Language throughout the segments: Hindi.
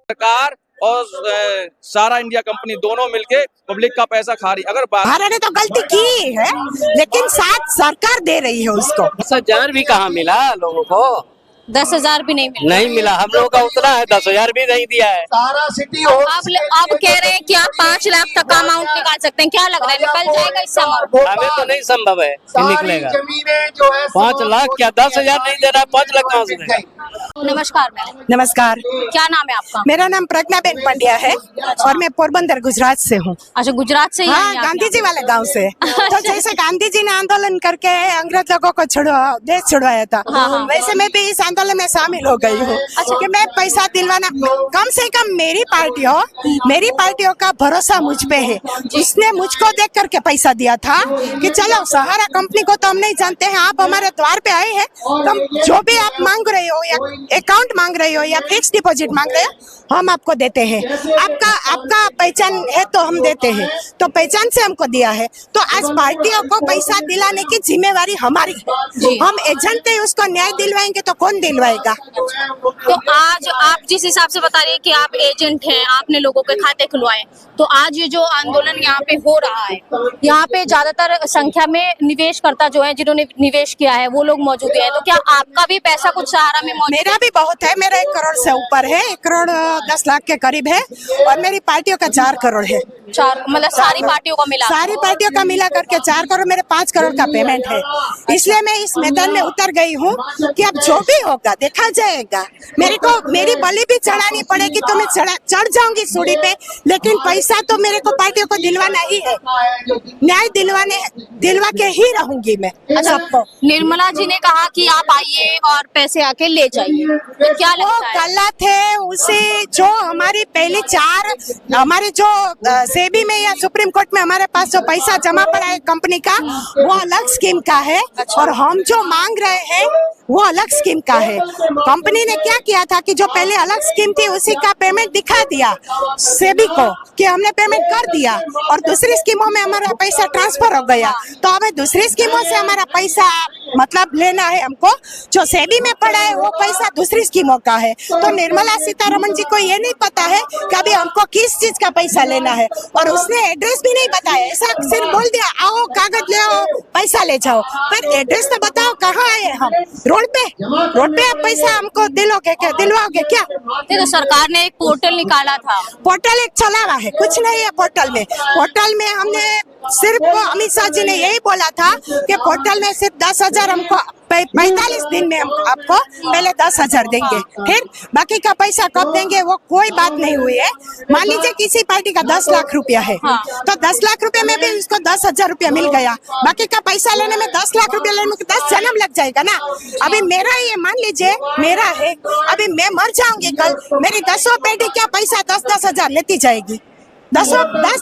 सरकार और सारा इंडिया कंपनी दोनों मिलके पब्लिक का पैसा खा रही। अगर भारत ने तो गलती की है, लेकिन साथ सरकार दे रही है उसको। 10,000 भी कहाँ मिला लोगों को? 10,000 भी नहीं मिला। हम लोगों का उतना है, 10,000 भी नहीं दिया है। सारा सिटी आप कह रहे हैं कि आप 5 लाख तक का अमाउंट निकाल सकते हैं, क्या लग रहा है निकल जाएगा इस अमाउंट? हमें तो नहीं संभव है कि निकलेगा। जमीनें जो है 5 लाख क्या 10,000 नहीं दे रहा है, 5 लाख कहाँ से देगा? नमस्कार मैम, नमस्कार, क्या नाम है आपका? मेरा नाम प्रज्ञाबेन पंड्या है और मैं पोरबंदर गुजरात से हूँ। अच्छा, गुजरात से ही हाँ, हैं आप गांधी जी यहाँ? वाले गांव से। तो जैसे गांधी जी ने आंदोलन करके अंग्रेज लोगों को देश छुड़वाया था, हाँ। वैसे मैं भी इस आंदोलन में शामिल हो गई हूँ। अच्छा। कि मैं पैसा दिलवाना, कम से कम मेरी पार्टियों का भरोसा मुझ पे है। उसने मुझको देख करके पैसा दिया था कि चलो सहारा कंपनी को तो हम नहीं जानते हैं, आप हमारे द्वार पे आए हैं, तो जो भी आप मांग रहे हो या अकाउंट मांग रहे हो या फिक्स डिपॉजिट मांग रहे हो, हम आपको देते हैं। आपका पहचान है तो हम देते हैं, तो पहचान से हमको दिया है। तो आज पार्टियों को पैसा दिलाने की जिम्मेवारी हमारी है। हम एजेंट है, उसको न्याय दिलवाएंगे तो कौन दिलवाएगा? तो आज आप जिस हिसाब से बता रही है कि आप एजेंट हैं, आपने लोगों के खाते खुलवाए, तो आज ये जो आंदोलन यहाँ पे हो रहा है, यहाँ पे ज्यादातर संख्या में निवेशकर्ता जो है, जिन्होंने निवेश किया है, वो लोग मौजूद हैं। तो क्या आपका भी पैसा कुछ सहारा में मौजूद? मेरा भी बहुत है, मेरा 1 करोड़ से ऊपर है, 1 करोड़ 10 लाख के करीब है, और मेरी पार्टियों का 4 करोड़ है। 4 मतलब सारी पार्टियों का मिला? सारी पार्टियों का मिला करके 4 करोड़, मेरे 5 करोड़ का पेमेंट है। इसलिए मैं इस मैदान में उतर गई हूँ कि अब जो भी होगा देखा जाएगा। मेरी बलि भी चढ़ानी पड़ेगी तो मैं चढ़ जाऊंगी सूढ़ी पे, लेकिन पैसा तो मेरे को पार्टियों को दिलवाना ही है। न्याय दिलवा के ही रहूंगी मैं सबको। निर्मला जी ने कहा कि आप आइए और पैसे आके ले जाइए, तो क्या लगता है? गलत है। उसे जो हमारी पहले 4 हमारे जो सेबी में या सुप्रीम कोर्ट में हमारे पास जो पैसा जमा पड़ा है कंपनी का, वो अलग स्कीम का है, और हम जो मांग रहे हैं वो अलग स्कीम का है। कंपनी ने क्या किया था कि जो पहले अलग स्कीम थी उसी का पेमेंट दिखा दिया सेबी को कि हमने पेमेंट कर दिया, और दूसरी स्कीमों में हमारा पैसा ट्रांसफर हो गया। तो हमें दूसरी स्कीमों से हमारा पैसा मतलब लेना है हमको, जो सेबी में पड़ा है वो पैसा दूसरी स्कीमों का है। तो निर्मला सीतारमण जी को ये नहीं पता है कि अभी हमको किस चीज का पैसा लेना है, और उसने एड्रेस भी नहीं बताया। ऐसा सिर्फ बोल दिया आओ कागज ले आओ पैसा ले जाओ, पर एड्रेस तो बताओ कहाँ है? हम रोड पे आप पैसा हमको दिलोगे क्या, दिलवाओगे क्या? तो सरकार ने एक पोर्टल निकाला था। पोर्टल एक चला हुआ है, कुछ नहीं है पोर्टल में हमने सिर्फ अमित शाह जी ने यही बोला था कि पोर्टल में सिर्फ 10,000 हमको 45 दिन में हम आपको पहले 10,000 देंगे, फिर बाकी का पैसा कब देंगे वो कोई बात नहीं हुई है। मान लीजिए किसी पार्टी का 10 लाख रुपया है, तो 10 लाख रुपए में भी उसको 10,000 रुपया मिल गया, बाकी का पैसा लेने में 10 लाख रुपया लेने में 10 जन्म लग जाएगा ना। अभी मेरा ये मान लीजिए मेरा है, अभी मैं मर जाऊंगी कल, मेरी 10वीं पीढ़ी क्या पैसा 10,000 लेती जाएगी? 10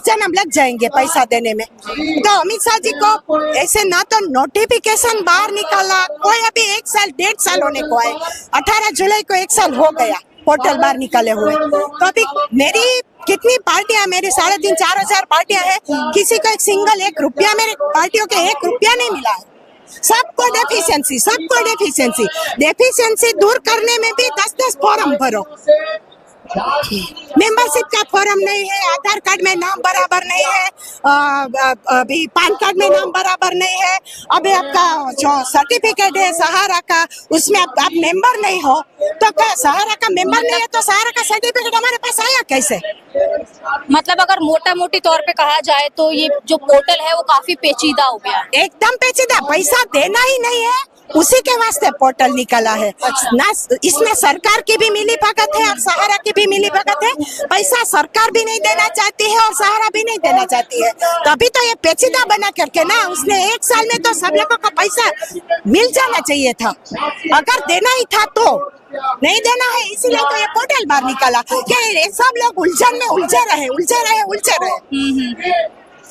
जन्म लग जाएंगे पैसा देने में। तो अमित शाह जी को ऐसे ना तो नोटिफिकेशन बाहर निकाला, कोई अभी 1 साल 1.5 साल होने को है, 18 जुलाई को 1 साल हो गया पोर्टल बाहर निकाले हुए। तो अभी मेरी कितनी पार्टियां, मेरी 3,500-4 हजार पार्टियां हैं, किसी को 1 रुपया मेरे पार्टियों के 1 रुपया नहीं मिला है। सबको डेफिशिएंसी दूर करने में भी 10 फॉर्म भरो। मेंबरशिप का फॉर्म नहीं है, आधार कार्ड में नाम बराबर नहीं है, अभी पैन कार्ड में नाम बराबर नहीं है, अभी आपका जो सर्टिफिकेट है सहारा का उसमें आप मेंबर नहीं हो, तो क्या सहारा का मेंबर नहीं है तो सहारा का सर्टिफिकेट हमारे पास आया कैसे? मतलब अगर मोटा मोटी तौर पे कहा जाए तो ये जो पोर्टल है वो काफी पेचीदा हो गया। एकदम पेचीदा, पैसा देना ही नहीं है, उसी के वास्ते पोर्टल निकाला है ना। इसमें सरकार की भी मिली भगत है और सहारा की भी मिली भगत है। पैसा सरकार भी नहीं देना चाहती है और सहारा भी नहीं देना चाहती है, तभी तो ये पेचीदा बना करके ना उसने 1 साल में तो सब लोगों को पैसा मिल जाना चाहिए था। अगर देना ही था तो नहीं देना है, इसीलिए तो ये पोर्टल बाहर निकाला कि सब लोग उलझन में उलझे रहे।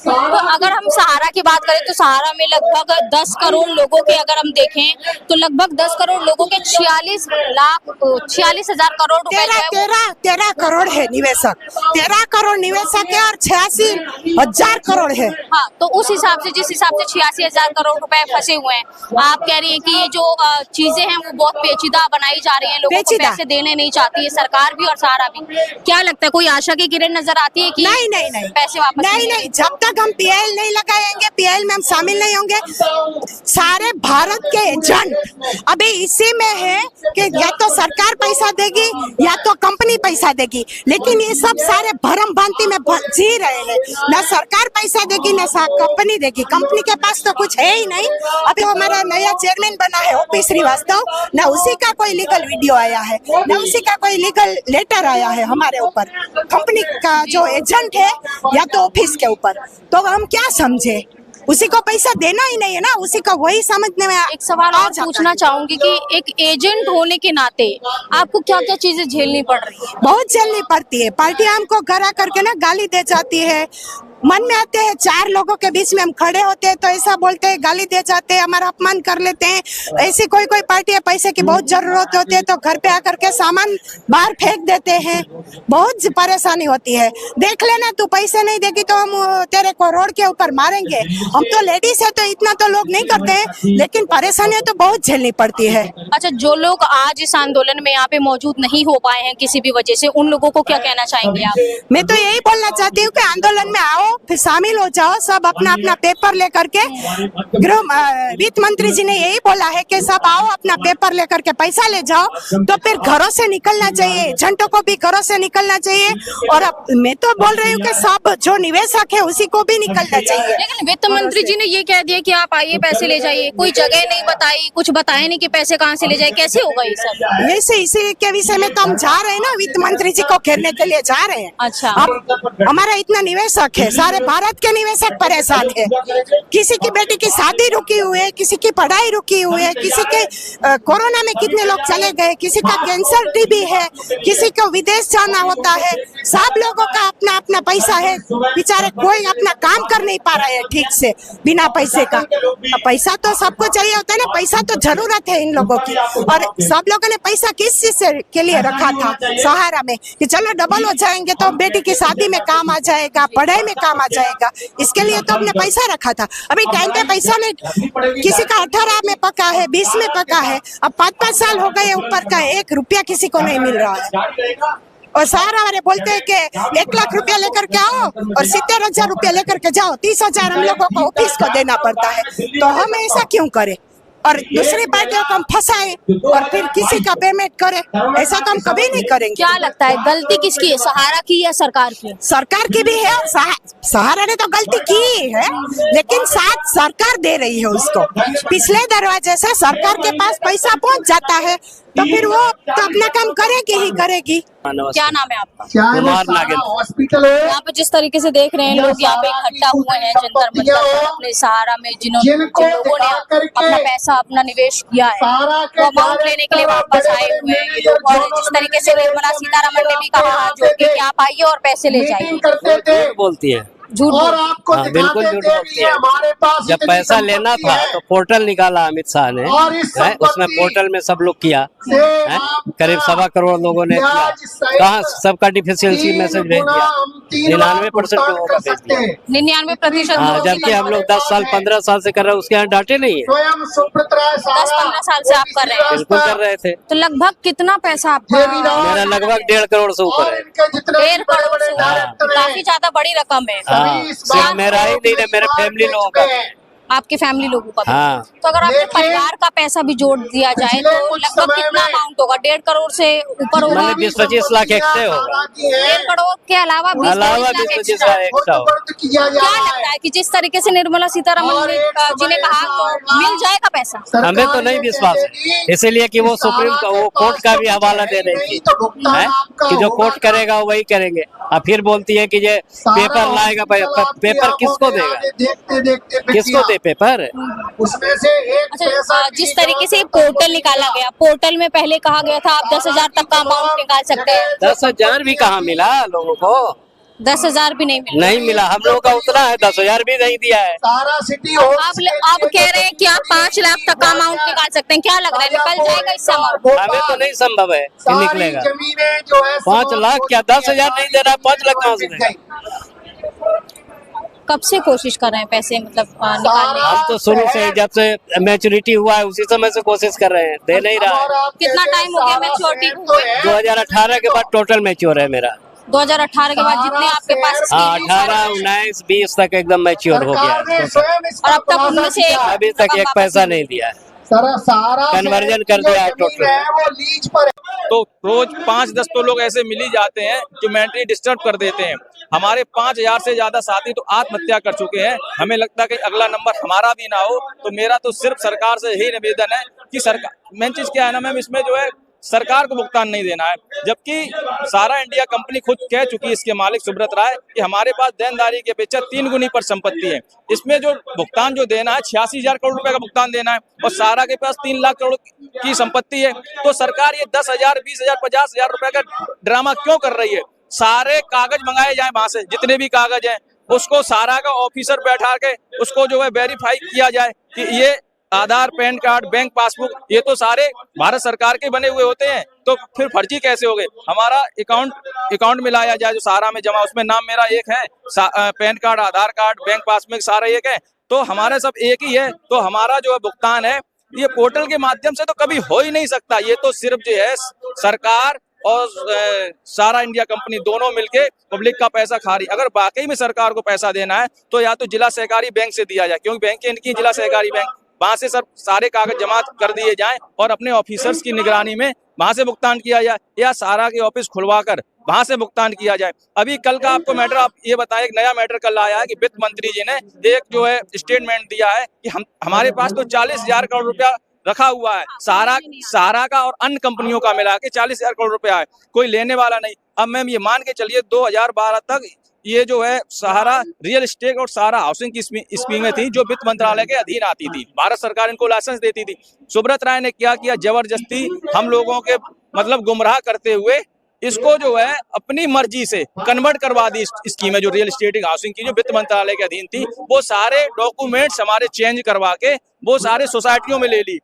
तो अगर हम सहारा की बात करें तो सहारा में लगभग 10 करोड़ लोगों के अगर हम देखें तो लगभग 10 करोड़ लोगों के 46,00,000 करोड़ रुपए जो है वो 13 करोड़ है निवेशक, 13 करोड़ निवेशक है और 86,000 करोड़ है। हाँ, तो उस हिसाब से जिस हिसाब से 86,000 करोड़ रुपए फंसे हुए हैं, आप कह रही हैं कि ये जो चीजें हैं वो बहुत पेचीदा बनाई जा रही हैं, लोगों को पेचीदा। पैसे देने नहीं चाहती है सरकार भी और सहारा भी। क्या लगता है कोई आशा की किरण नजर आती है कि नहीं पैसे वापस नहीं, जब तक हम पीएल नहीं लगाएंगे, पीएल में हम शामिल नहीं होंगे, सारे भारत के एजेंट अभी इसी में है कि या तो सरकार पैसा देगी या तो कंपनी पैसा देगी, लेकिन ये सब सारे भरम भ्रांति में जी रहे हैं। ना सरकार पैसा देगी ना कंपनी देगी, कंपनी के पास तो कुछ है ही नहीं। अभी हमारा नया चेयरमैन बना है ओपी श्रीवास्तव, ना उसी का कोई लीगल वीडियो आया है, ना उसी का कोई लीगल लेटर आया है हमारे ऊपर, कंपनी का जो एजेंट है या तो ऑफिस के ऊपर। तो हम क्या समझे, उसी को पैसा देना ही नहीं है ना, उसी का वही समझने में एक सवाल और पूछना चाहूंगी कि एक एजेंट होने के नाते आपको क्या क्या चीजें झेलनी पड़ रही है? बहुत झेलनी पड़ती है। पार्टी हमको घर आ करके ना गाली दे जाती है, मन में आते हैं, 4 लोगों के बीच में हम खड़े होते हैं तो ऐसा बोलते हैं, गाली दे जाते हैं, हमारा अपमान कर लेते हैं। ऐसी कोई पैटी है, पैसे की बहुत जरूरत होती है तो घर पे आकर के सामान बाहर फेंक देते हैं, बहुत परेशानी होती है। देख लेना, तू पैसे नहीं देगी तो हम तेरे को रोड के ऊपर मारेंगे। हम तो लेडीज है तो इतना तो लोग नहीं करते हैं, लेकिन परेशानियां तो बहुत झेलनी पड़ती है। अच्छा, जो लोग आज इस आंदोलन में यहाँ पे मौजूद नहीं हो पाए हैं किसी भी वजह से, उन लोगों को क्या कहना चाहेंगे आप? मैं तो यही बोलना चाहती हूँ कि आंदोलन में आओ, फिर शामिल हो जाओ, सब अपना अपना पेपर लेकर के। वित्त मंत्री जी ने यही बोला है कि सब आओ, अपना पेपर लेकर के पैसा ले जाओ। तो फिर घरों से निकलना चाहिए, एजेंटों को भी घरों से निकलना चाहिए। और अब मैं तो बोल रही हूँ कि सब जो निवेशक है उसी को भी निकलना चाहिए। लेकिन वित्त मंत्री जी ने ये कह दिया कि आप आइए पैसे ले जाइए, कोई जगह नहीं बताई, कुछ बताया नहीं कि पैसे कहाँ से ले जाए, कैसे होगा ये सब? वैसे इसी के विषय में तो हम जा रहे हैं ना, वित्त मंत्री जी को घेरने के लिए जा रहे हैं। अच्छा। अब हमारा इतना निवेशक है, सारे भारत के निवेशक परेशान है। किसी की बेटी की शादी रुकी हुई है, किसी की पढ़ाई रुकी हुई है, किसी के कोरोना में कितने लोग चले गए, किसी का कैंसर टीबी है, किसी को विदेश जाना होता है। सब लोगों का अपना अपना पैसा है, बेचारे कोई अपना काम कर नहीं पा रहा है ठीक से बिना पैसे का। पैसा तो सबको चाहिए होता है ना, पैसा तो जरूरत है इन लोगों की। और सब लोगों ने पैसा किस चीज के लिए रखा था सहारा में कि चलो डबल हो जाएंगे तो बेटी की शादी में काम आ जाएगा, पढ़ाई में काम आ जाएगा, इसके लिए तो हमने पैसा रखा था। अभी टाइम पे पैसा नहीं, किसी का 18 में पका है, 20 में पका है, अब 5-5 साल हो गए ऊपर का, 1 रुपया किसी को नहीं मिल रहा है। और सहारा वाले बोलते हैं कि 1 लाख रुपया लेकर के आओ और 70,000 रुपया लेकर के जाओ, 30,000 हम लोगों को ऑफिस को देना पड़ता है। तो हम ऐसा क्यों करें और दूसरी पार्टियों को हम फंसाएं और फिर किसी का पेमेंट करें? ऐसा तो हम कभी नहीं करेंगे। क्या लगता है गलती किसकी है, सहारा की या सरकार की? सरकार की भी है और सहारा ने तो गलती की है, लेकिन साथ सरकार दे रही है उसको। पिछले दरवाजे से सरकार के पास पैसा पहुंच जाता है तो फिर वो तो अपना काम करेगी ही करेगी। क्या नाम है आपका? कुमार नागेंद्र। यहाँ पे जिस तरीके से देख रहे हैं लोग यहाँ पे इकट्ठा हुए हैं जंतर मंतर पर अपने सहारा में, जिन लोगों ने अपना पैसा अपना निवेश किया है वो अमाउंट लेने के लिए वापस आए हुए हैं ये लोग। और जिस तरीके से निर्मला सीतारमण ने भी कहा हाथ जोड़ के कि आप आइए और पैसे ले जाइए, बोलती है झूठ और आपको हाँ, बिल्कुल झूठ बोलती है। हमारे पास जब पैसा लेना था तो पोर्टल निकाला अमित शाह ने, और इस है, उसमें पोर्टल में सब लोग किया है, करीब 1.25 करोड़ लोगों ने किया। कहाँ सबका डिफिशियंसी मैसेज भेज दिया, 99% लोगों का भेज दिया। 99% हाँ, जबकि हम लोग 10 साल 15 साल से कर रहे हैं, उसके यहाँ डाटे नहीं है। स्वयं सुब्रत राय 10-15 साल से आप कर रहे हैं, बिल्कुल कर रहे थे। तो लगभग कितना पैसा आपका? मेरा लगभग 1.5 करोड़ से ऊपर है। 1.5 करोड़ से ऊपर, काफी ज्यादा बड़ी रकम है। हाँ, सिर्फ मेरा ही नहीं है, मेरे फैमिली लोगों का भी है। आपके फैमिली लोगों का भी। हाँ। तो अगर आपके परिवार का पैसा भी जोड़ दिया जाए तो लगभग कितना अमाउंट होगा? 1.5 करोड़ से ऊपर होगा? 20-25 लाख एक्स्ट्रा होगा। 1.5 करोड़ के अलावा 20-25 लाख 20-25 एक्स्ट्रा। लाख एक्स्ट्रा होगा। क्या लगता है कि जिस तरीके से निर्मला सीतारमण जी ने कहा तो मिल जाएगा पैसा? हमें तो नहीं विश्वास है, इसीलिए कि वो सुप्रीम वो कोर्ट का भी हवाला दे रही थी, है कि जो कोर्ट करेगा वही करेंगे। अब फिर बोलती है कि ये पेपर लाएगा, पेपर किसको देगा? किसको दे पेपर? उसमें से एक अच्छा, जिस तरीके से पोर्टल निकाला गया, पोर्टल में पहले कहा गया था आप 10,000 तक का अमाउंट निकाल सकते हैं। 10,000 भी कहाँ मिला लोगों को? 10,000 भी नहीं मिला। नहीं मिला, हम लोगों का उतना है, 10,000 भी नहीं दिया है। सारा सिटी हॉल आप कह रहे हैं कि आप 5 लाख तक का अमाउंट निकाल सकते हैं, क्या लग रहा है निकल जाएगा इस अमाउंट? हमें तो नहीं संभव है कि निकलेगा। जमीनें जो है 5 लाख क्या, 10,000 नहीं दे रहा है, 5 लाख कहाँ से देगा? कब से कोशिश कर रहे हैं पैसे मतलब निकालने की? हम तो शुरू से ही, जब से मैच्योरिटी हुआ है उसी समय से कोशिश कर रहे हैं, दे नहीं रहा है। कितना टाइम हो गया मैच्योरिटी को? 2018 के बाद टोटल मैच्योर है मेरा। 2018 के बाद जितने आपके पास हाँ, scheme है, 18, 19, 20 तक एकदम मैच्योर हो गया है total। और अब तक उनमें से अभी तक एक पैसा नहीं दिया है, सारा कन्वर्जन कर दिया है टोटल। वो लीज पर है। तो रोज 5-10 तो लोग ऐसे मिल ही जाते हैं जो मेंटली डिस्टर्ब कर देते हैं। हमारे 5,000 से ज्यादा साथी तो आत्महत्या कर चुके हैं। हमें लगता है कि अगला नंबर हमारा भी ना हो। तो मेरा तो सिर्फ सरकार से यही निवेदन है कि सरकार, मेन चीज क्या है ना मैम, इसमें जो है सरकार को भुगतान नहीं देना है, जबकि सारा इंडिया कंपनी खुद कह चुकी है, इसके मालिक सुब्रत राय, कि हमारे पास देनदारी की अपेक्षा 3 गुनी पर संपत्ति है। इसमें जो भुगतान जो देना है 86,000 करोड़ रुपए का भुगतान देना है और सारा के पास 3 लाख करोड़ की संपत्ति है। तो सरकार ये 10,000, 20,000, 50,000 रुपए का ड्रामा क्यों कर रही है? सारे कागज मंगाए जाए वहां से, जितने भी कागज हैं उसको सारा का ऑफिसर बैठा के उसको जो है वेरीफाई किया जाए कि ये आधार, पैन कार्ड, बैंक पासबुक, ये तो सारे भारत सरकार के बने हुए होते हैं, तो फिर फर्जी कैसे हो गए? हमारा अकाउंट में लाया जाए जो सहारा में जमा, उसमें नाम मेरा एक है, पैन कार्ड, आधार कार्ड, बैंक पासबुक सारा एक है, तो हमारा सब एक ही है। तो हमारा जो है भुगतान है ये पोर्टल के माध्यम से तो कभी हो ही नहीं सकता। ये तो सिर्फ जो है सरकार और सारा इंडिया कंपनी दोनों मिलके पब्लिक का पैसा खा रही। अगर वाकई में सरकार को पैसा देना है तो या तो जिला सहकारी बैंक से दिया जाए, क्योंकि बैंक इनकी जिला सहकारी बैंक, वहां से सब सारे कागज जमा कर दिए जाएं और अपने ऑफिसर्स की निगरानी में वहां से भुगतान किया जाए, या सारा के ऑफिस खुलवाकर वहां से भुगतान किया जाए। अभी कल का आपको मैटर, आप ये बताएं, एक नया मैटर कल आया है कि वित्त मंत्री जी ने एक जो है स्टेटमेंट दिया है कि हमारे पास तो 40,000 करोड़ रुपया रखा हुआ है, सहारा का और अन्य कंपनियों का मिला के 40,000 करोड़ रुपया है, कोई लेने वाला नहीं। अब मैम ये मान के चलिए 2012 तक ये जो है सहारा रियल एस्टेट और सहारा हाउसिंग की स्कीमें थी जो वित्त मंत्रालय के अधीन आती थी, भारत सरकार इनको लाइसेंस देती थी। सुब्रत राय ने क्या किया, जबरदस्ती हम लोगों के मतलब गुमराह करते हुए इसको जो है अपनी मर्जी से कन्वर्ट करवा दी। स्कीमें जो रियल एस्टेट हाउसिंग की जो वित्त मंत्रालय के अधीन थी, वो सारे डॉक्यूमेंट्स हमारे चेंज करवा के वो सारे सोसाइटियों में ले ली।